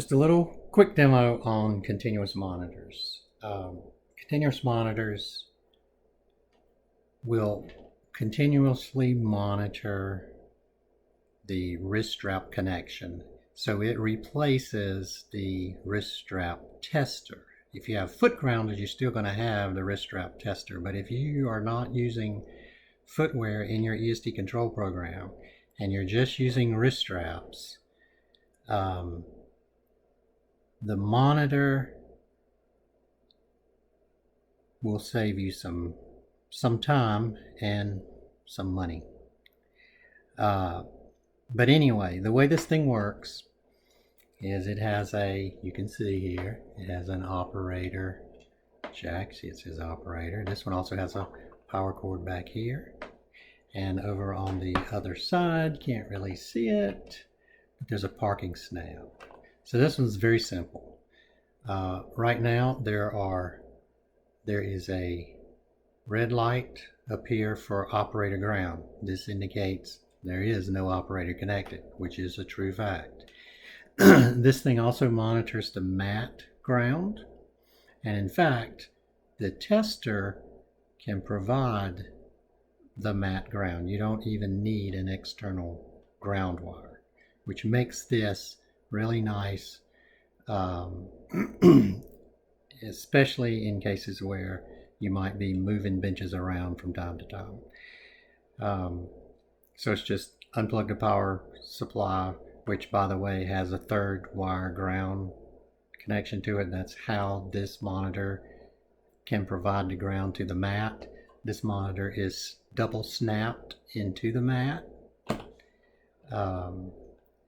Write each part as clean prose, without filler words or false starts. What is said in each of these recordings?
Just a little quick demo on continuous monitors. Continuous monitors will continuously monitor the wrist strap connection. So it replaces the wrist strap tester. If you have foot grounded, you're still going to have the wrist strap tester. But if you are not using footwear in your ESD control program and you're just using wrist straps, the monitor will save you some time and some money. But anyway, the way this thing works is it has you can see here, it has an operator jack. See, it says operator. This one also has a power cord back here. And over on the other side, can't really see it, but there's a parking snap. So this one's very simple. Right now there is a red light up here for operator ground. This indicates there is no operator connected, which is a true fact. This thing also monitors the mat ground, and in fact the tester can provide the mat ground. You don't even need an external ground wire, which makes this really nice, especially in cases where you might be moving benches around from time to time. So it's just unplug the power supply, which by the way has a third wire ground connection to it. That's how this monitor can provide the ground to the mat. This monitor is double snapped into the mat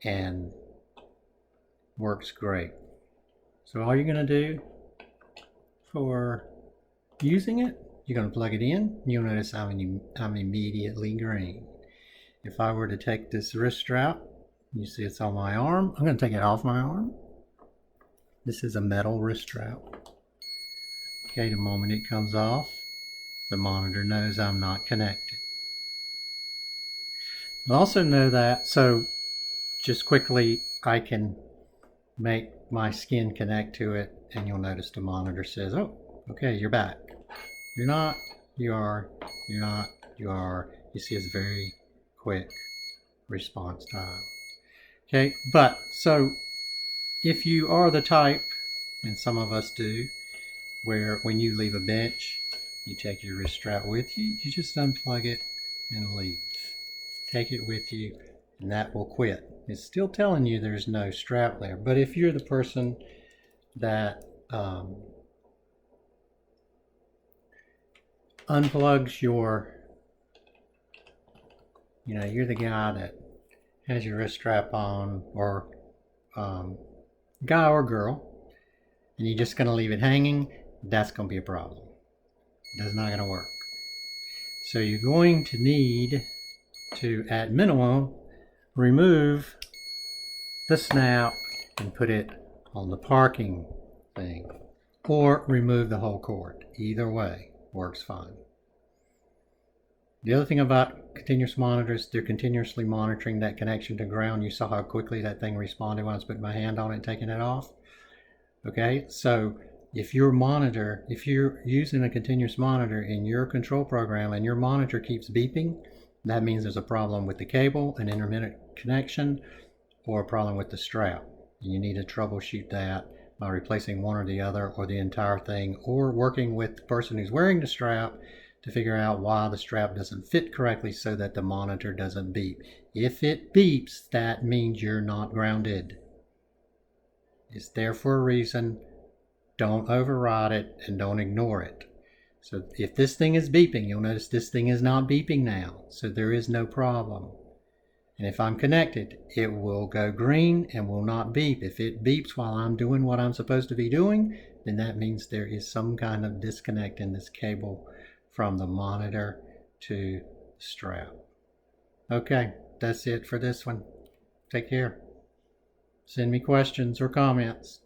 and works great. So all you're going to do for using it, you're going to plug it in. You'll notice I'm immediately green. If I were to take this wrist strap, you see it's on my arm. I'm going to take it off my arm. This is a metal wrist strap. Okay, the moment it comes off, the monitor knows I'm not connected. I also know that, so just quickly I can make my skin connect to it, and you'll notice the monitor says, oh, okay, you're back. You're not, you are, you're not, you are. You see it's very quick response time. Okay, but so if you are the type, and some of us do, where when you leave a bench, you take your wrist strap with you, you just unplug it and leave. Take it with you, and that will quit. It's still telling you there's no strap there. But if you're the person that unplugs your, you're the guy that has your wrist strap on, or guy or girl, and you're just going to leave it hanging, that's going to be a problem. That's not going to work. So you're going to need to, at minimum, remove the snap and put it on the parking thing, or remove the whole cord. Either way works fine. The other thing about continuous monitors, they're continuously monitoring that connection to ground. You saw how quickly that thing responded when I was putting my hand on it and taking it off. Okay, so if you're using a continuous monitor in your control program and your monitor keeps beeping, that means there's a problem with the cable, an intermittent connection, or a problem with the strap. And you need to troubleshoot that by replacing one or the other, or the entire thing, or working with the person who's wearing the strap to figure out why the strap doesn't fit correctly so that the monitor doesn't beep. If it beeps, that means you're not grounded. It's there for a reason. Don't override it and don't ignore it. So if this thing is beeping, you'll notice this thing is not beeping now. So there is no problem. And if I'm connected, it will go green and will not beep. If it beeps while I'm doing what I'm supposed to be doing, then that means there is some kind of disconnect in this cable from the monitor to the strap. Okay, that's it for this one. Take care. Send me questions or comments.